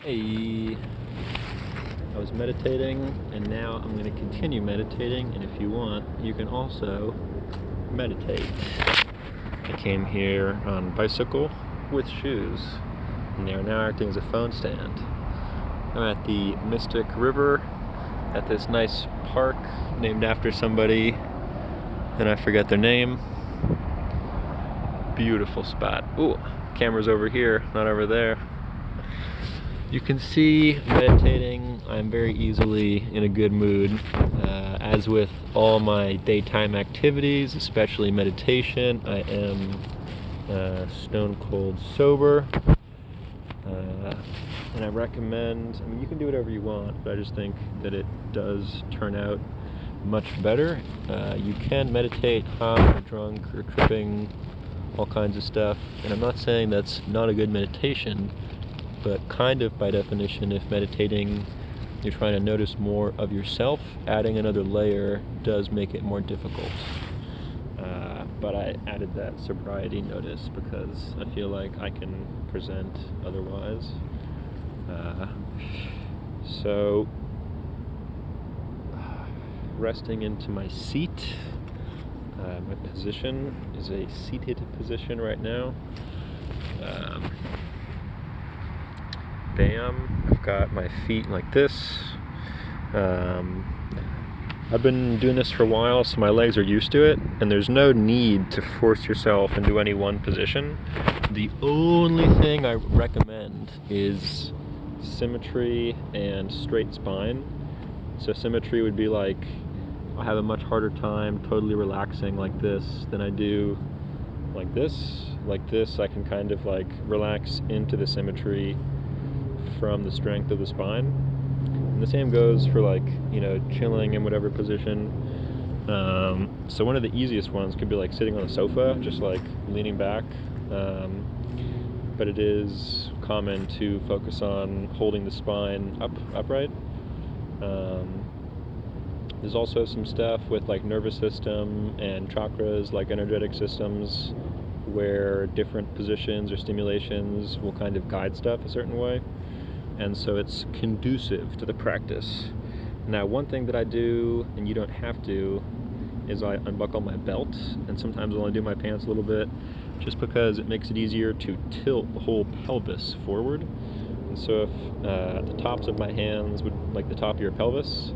Hey, I was meditating and now I'm going to continue meditating, and if you want, you can also meditate. I came here on a bicycle with shoes, and they are now acting as a phone stand. I'm at the Mystic River at this nice park named after somebody, and I forget their name. Beautiful spot. Ooh, camera's over here, not over there. You can see, meditating, I'm very easily in a good mood. As with all my daytime activities, especially meditation, I am stone cold sober. And I recommend, you can do whatever you want, but I just think that it does turn out much better. You can meditate high or drunk or tripping, all kinds of stuff. And I'm not saying that's not a good meditation, but kind of by definition, if meditating, you're trying to notice more of yourself, adding another layer does make it more difficult. But I added that sobriety notice because I feel like I can present otherwise. So, resting into my seat. My position is a seated position right now. Bam, I've got my feet like this. I've been doing this for a while, so my legs are used to it, and there's no need to force yourself into any one position. The only thing I recommend is symmetry and straight spine. So symmetry would be like, I have a much harder time totally relaxing like this than I do like this. Like this, I can kind of like relax into the symmetry from the strength of the spine. And the same goes for like, chilling in whatever position. So one of the easiest ones could be like sitting on a sofa, just like leaning back. But it is common to focus on holding the spine upright. There's also some stuff with like nervous system and chakras, like energetic systems, where different positions or stimulations will kind of guide stuff a certain way. And so it's conducive to the practice. Now, one thing that I do, and you don't have to, is I unbuckle my belt, and sometimes I'll undo my pants a little bit, just because it makes it easier to tilt the whole pelvis forward. And so if the tops of my hands would, like the top of your pelvis,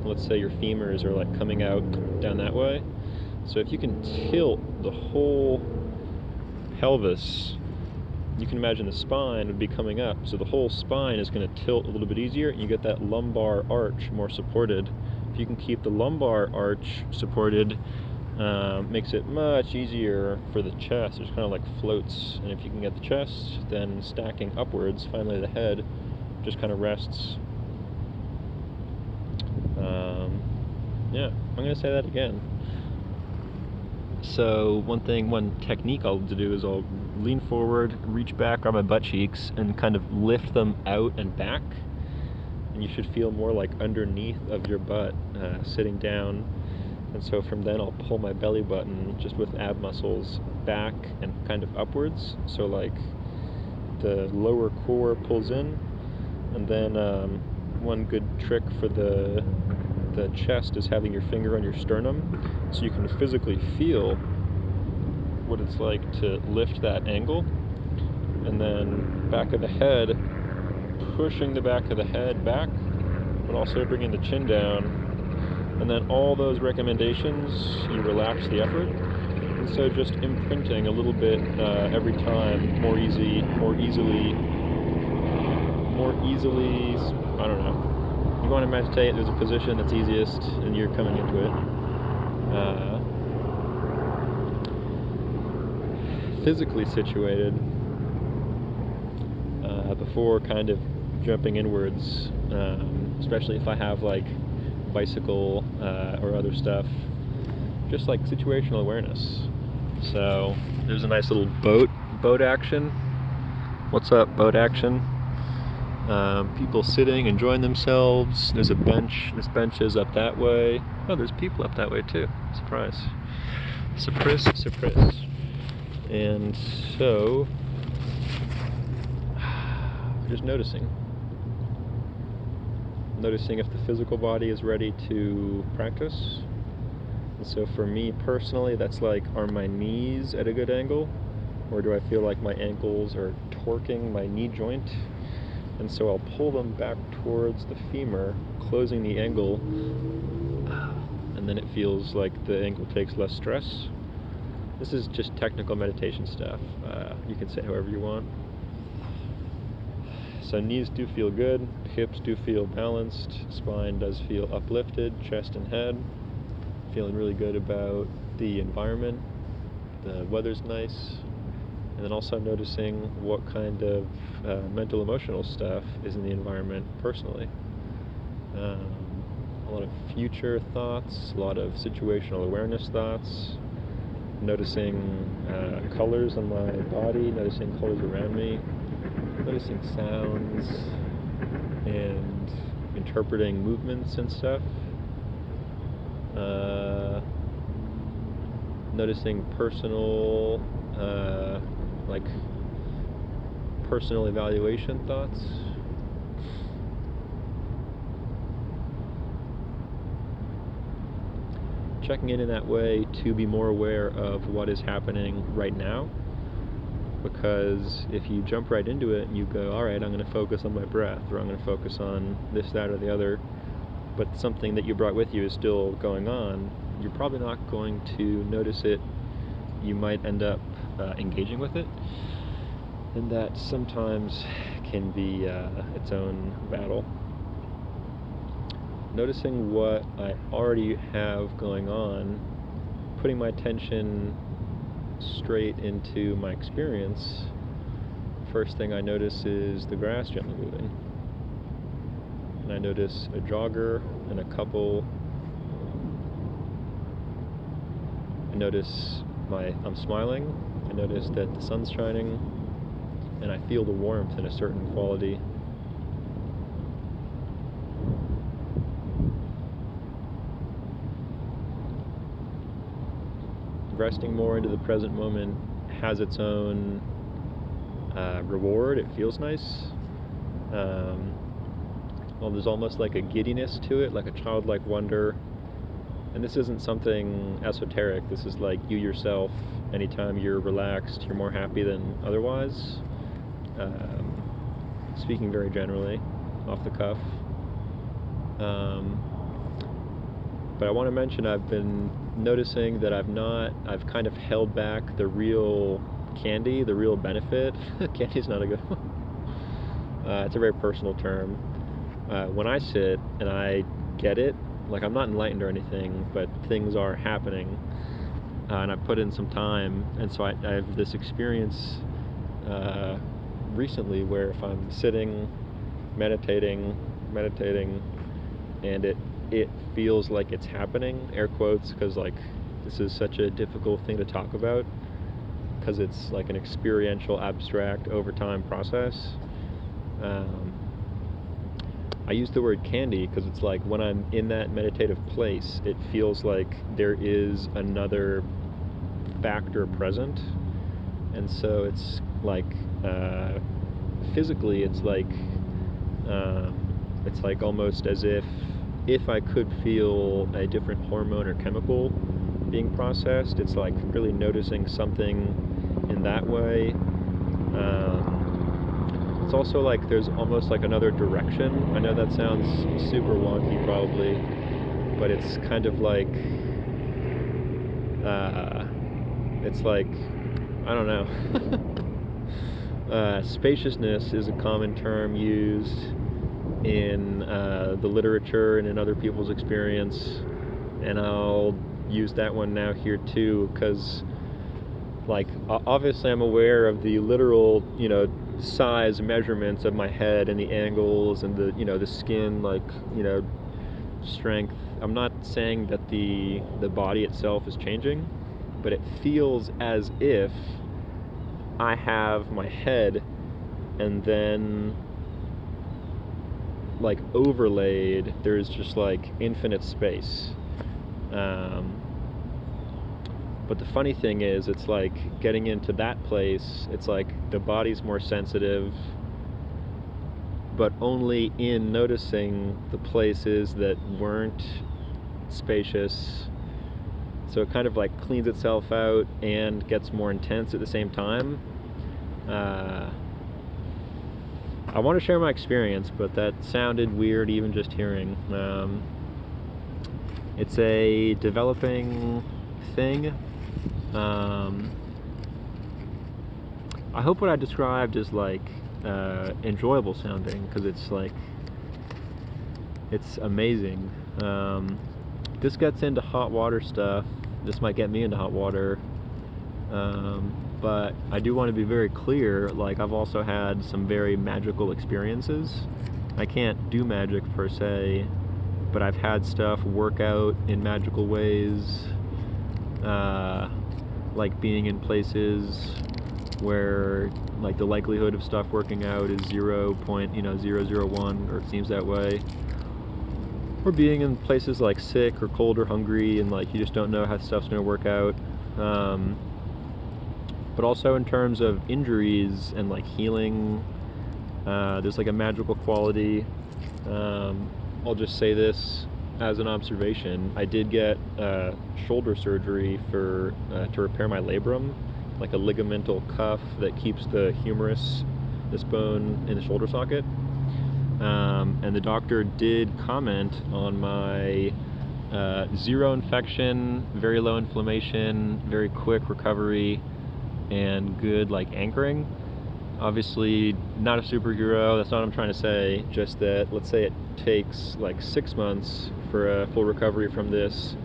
let's say your femurs are like coming out down that way. So if you can tilt the whole pelvis, you can imagine the spine would be coming up, so the whole spine is going to tilt a little bit easier, and you get that lumbar arch more supported. If you can keep the lumbar arch supported, makes it much easier for the chest. It just kind of like floats, and if you can get the chest, then stacking upwards, finally the head just kind of rests. I'm going to say that again. So one technique I'll do is I'll lean forward, reach back on my butt cheeks, and kind of lift them out and back. And you should feel more like underneath of your butt, sitting down. And so from then I'll pull my belly button just with ab muscles back and kind of upwards. So like the lower core pulls in. And then one good trick for the chest is having your finger on your sternum, so you can physically feel what it's like to lift that angle. And then back of the head, pushing the back of the head back, but also bringing the chin down. And then all those recommendations, you relax the effort. And so just imprinting a little bit every time, more easily, I don't know. You want to meditate, there's a position that's easiest, and you're coming into it. Physically situated, before kind of jumping inwards, especially if I have like bicycle or other stuff, just like situational awareness. So there's a nice little boat action. What's up, boat action? People sitting, enjoying themselves. There's a bench. This bench is up that way. Oh, there's people up that way too. Surprise. Surprise. And so, just noticing. noticing if the physical body is ready to practice. And so for me personally, that's like, are my knees at a good angle? Or do I feel like my ankles are torquing my knee joint? And so I'll pull them back towards the femur, closing the angle, and then it feels like the ankle takes less stress. This is just technical meditation stuff. You can say however you want. So knees do feel good, hips do feel balanced, spine does feel uplifted, chest and head. Feeling really good about the environment. The weather's nice. And then also noticing what kind of mental emotional stuff is in the environment personally. A lot of future thoughts, a lot of situational awareness thoughts, noticing colors on my body, noticing colors around me, noticing sounds, and interpreting movements and stuff. Noticing personal personal evaluation thoughts. Checking in that way to be more aware of what is happening right now, because if you jump right into it and you go, alright, I'm going to focus on my breath, or I'm going to focus on this, that, or the other, but something that you brought with you is still going on, you're probably not going to notice it. You might end up engaging with it, and that sometimes can be its own battle. Noticing what I already have going on, putting my attention straight into my experience, first thing I notice is the grass gently moving. And I notice a jogger and a couple. I notice I'm smiling. I notice that the sun's shining, and I feel the warmth in a certain quality. Resting more into the present moment has its own reward. It feels nice. Well, there's almost like a giddiness to it, like a childlike wonder. And this isn't something esoteric. This is like you yourself. Anytime you're relaxed, you're more happy than otherwise. Speaking very generally, off the cuff. But I want to mention I've been noticing that I've kind of held back the real candy, the real benefit. Candy's not a good one. It's a very personal term. When I sit and I get it, like I'm not enlightened or anything, but things are happening, and I've put in some time, and so I have this experience recently where if I'm sitting, meditating, and it feels like it's happening, air quotes, because like this is such a difficult thing to talk about, because it's like an experiential, abstract, over time process. I use the word candy because it's like when I'm in that meditative place, it feels like there is another factor present, and so it's like physically, it's like almost as if I could feel a different hormone or chemical being processed. It's like really noticing something in that way. It's also like there's almost like another direction. I know that sounds super wonky probably, but it's kind of like it's like, I don't know. Spaciousness is a common term used in the literature and in other people's experience, and I'll use that one now here too, because like obviously I'm aware of the literal, size measurements of my head and the angles and the, the skin, like, strength. I'm not saying that the body itself is changing, but it feels as if I have my head and then like overlaid, there's just like infinite space. But the funny thing is, it's like getting into that place, it's like the body's more sensitive, but only in noticing the places that weren't spacious. So it kind of like cleans itself out and gets more intense at the same time. I want to share my experience, but that sounded weird even just hearing. It's a developing thing. I hope what I described is like enjoyable sounding, because it's amazing. This gets into hot water stuff. This might get me into hot water. But I do want to be very clear, like I've also had some very magical experiences. I can't do magic per se, but I've had stuff work out in magical ways, like being in places where like the likelihood of stuff working out is 0.001, or it seems that way. Or being in places like sick or cold or hungry, and like you just don't know how stuff's going to work out. But also in terms of injuries and like healing, there's like a magical quality. I'll just say this as an observation. I did get shoulder surgery to repair my labrum, like a ligamental cuff that keeps the humerus, this bone in the shoulder socket. And the doctor did comment on my zero infection, very low inflammation, very quick recovery, and good like anchoring. Obviously not a superhero, that's not what I'm trying to say, just that let's say it takes like 6 months for a full recovery from this.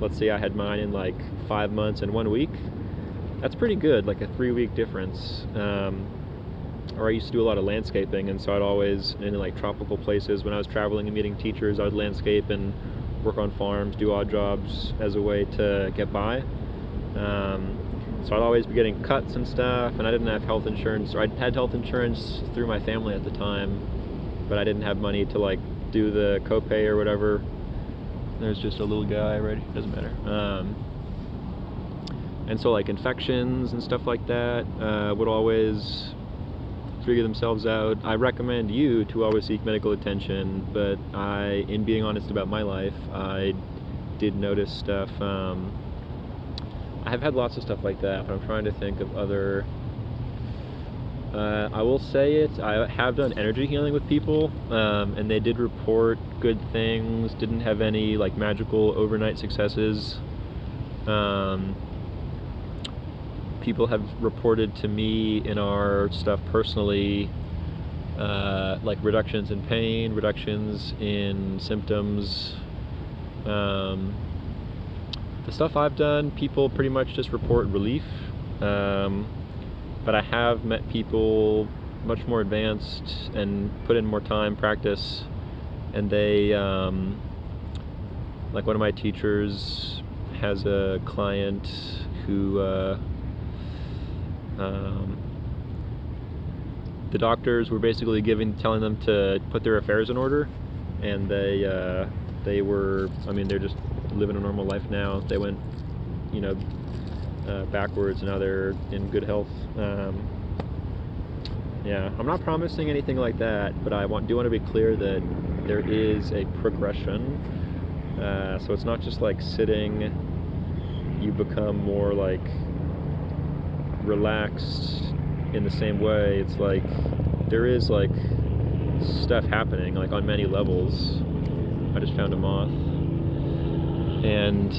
Let's say I had mine in like 5 months and 1 week. That's pretty good, like a 3-week difference. Or I used to do a lot of landscaping, and so I'd always, in like tropical places, when I was traveling and meeting teachers, I would landscape and work on farms, do odd jobs as a way to get by. So I'd always be getting cuts and stuff, and I didn't have health insurance, or I had health insurance through my family at the time, but I didn't have money to like do the copay or whatever. There's just a little guy, right? Doesn't matter. And so like infections and stuff like that would always figure themselves out. I recommend you to always seek medical attention, but in being honest about my life, I did notice stuff. I have had lots of stuff like that, but I'm trying to think of other. I will say it, I have done energy healing with people, and they did report good things, didn't have any like magical overnight successes. People have reported to me in our stuff personally, like reductions in pain, reductions in symptoms. The stuff I've done, people pretty much just report relief. But I have met people much more advanced and put in more time, practice, and they, like one of my teachers has a client who, the doctors were basically telling them to put their affairs in order, and they were, I mean, they're just living a normal life now. They went, backwards, and now they're in good health. Yeah, I'm not promising anything like that, but I do want to be clear that there is a progression. So it's not just like sitting, you become more like relaxed in the same way. It's like there is like stuff happening like on many levels. I just found a moth, and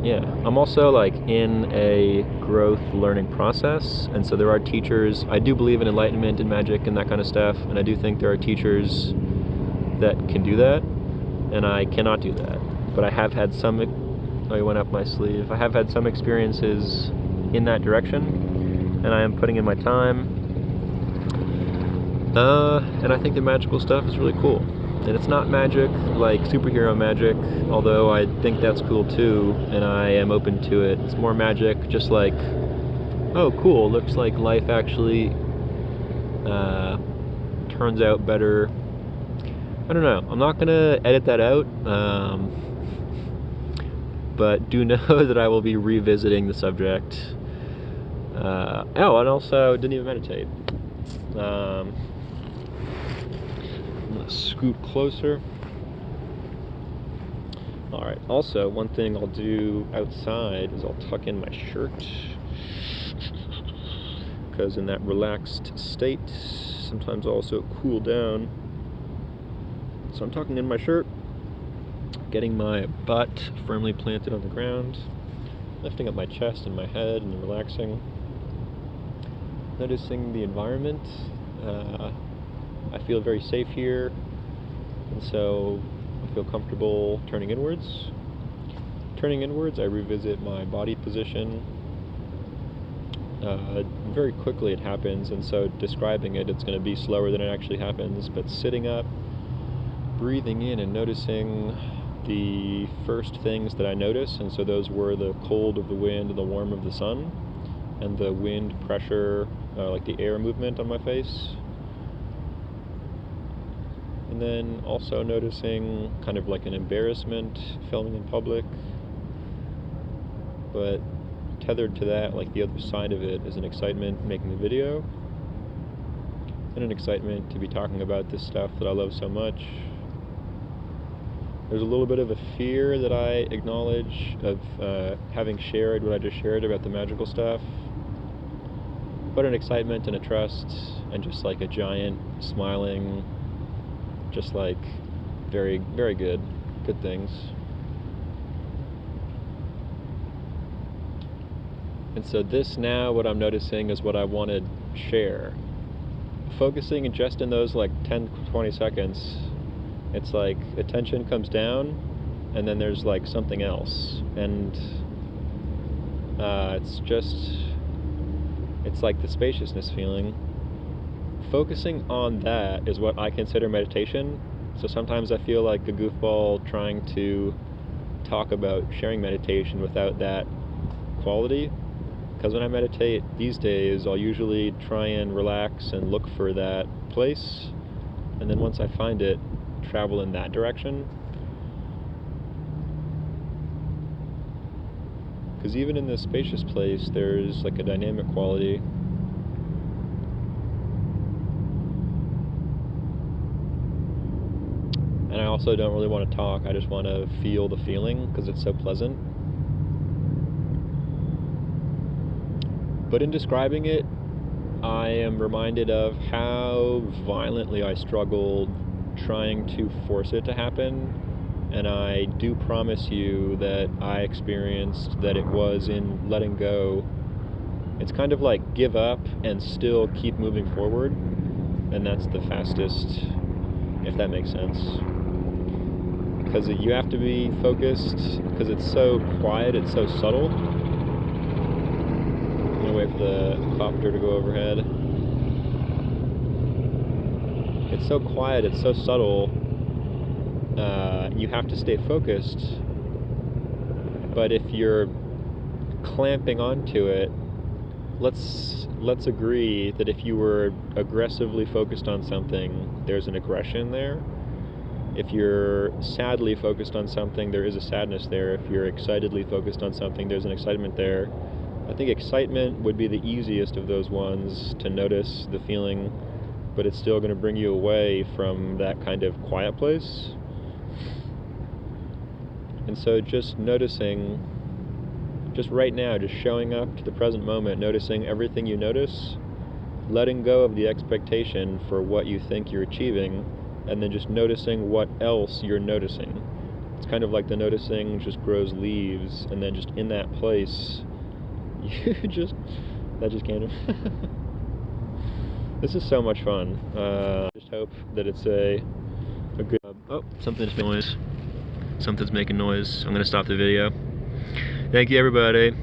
yeah, I'm also like in a growth learning process, and so there are teachers. I do believe in enlightenment and magic and that kind of stuff, and I do think there are teachers that can do that, and I cannot do that. But I have had some, I went up my sleeve, I have had some experiences in that direction, and I am putting in my time. And I think the magical stuff is really cool. And it's not magic like superhero magic, although I think that's cool too, and I am open to it. It's more magic just like, oh cool, looks like life actually turns out better. I don't know, I'm not gonna edit that out, but do know that I will be revisiting the subject. Oh, and also didn't even meditate. I'm gonna scoot closer. Alright, also, one thing I'll do outside is I'll tuck in my shirt, because in that relaxed state, sometimes I'll also cool down. So I'm tucking in my shirt, getting my butt firmly planted on the ground, lifting up my chest and my head and relaxing, noticing the environment. I feel very safe here, and so I feel comfortable turning inwards. Turning inwards, I revisit my body position. Very quickly it happens, and so describing it, it's going to be slower than it actually happens, but sitting up, breathing in and noticing the first things that I notice, and so those were the cold of the wind and the warmth of the sun, and the wind pressure, like the air movement on my face. And then also noticing kind of like an embarrassment filming in public, but tethered to that, like the other side of it, is an excitement making the video, and an excitement to be talking about this stuff that I love so much. There's a little bit of a fear that I acknowledge of having shared what I just shared about the magical stuff, but an excitement and a trust, and just like a giant smiling, just like very, very good things. And so this now, what I'm noticing is what I want to share. Focusing just in those like 10-20 seconds, it's like attention comes down, and then there's like something else. And it's like the spaciousness feeling. Focusing on that is what I consider meditation. So sometimes I feel like a goofball trying to talk about sharing meditation without that quality. Because when I meditate these days, I'll usually try and relax and look for that place, and then once I find it, travel in that direction. Because even in this spacious place, there's like a dynamic quality. And I also don't really want to talk, I just want to feel the feeling, because it's so pleasant. But in describing it, I am reminded of how violently I struggled trying to force it to happen, and I do promise you that I experienced that it was in letting go. It's kind of like give up and still keep moving forward, and that's the fastest, if that makes sense. Because you have to be focused, because it's so quiet, it's so subtle. I'm gonna wait for the copter to go overhead. It's so quiet, it's so subtle, you have to stay focused. But if you're clamping onto it, let's agree that if you were aggressively focused on something, there's an aggression there. If you're sadly focused on something, there is a sadness there. If you're excitedly focused on something, there's an excitement there. I think excitement would be the easiest of those ones to notice the feeling, but it's still going to bring you away from that kind of quiet place. And so just noticing, just right now, just showing up to the present moment, noticing everything you notice, letting go of the expectation for what you think you're achieving, and then just noticing what else you're noticing. It's kind of like the noticing just grows leaves, and then just in that place, you that just came to This is so much fun. Just hope that it's a good... Oh, something's making noise. Something's making noise. I'm going to stop the video. Thank you, everybody.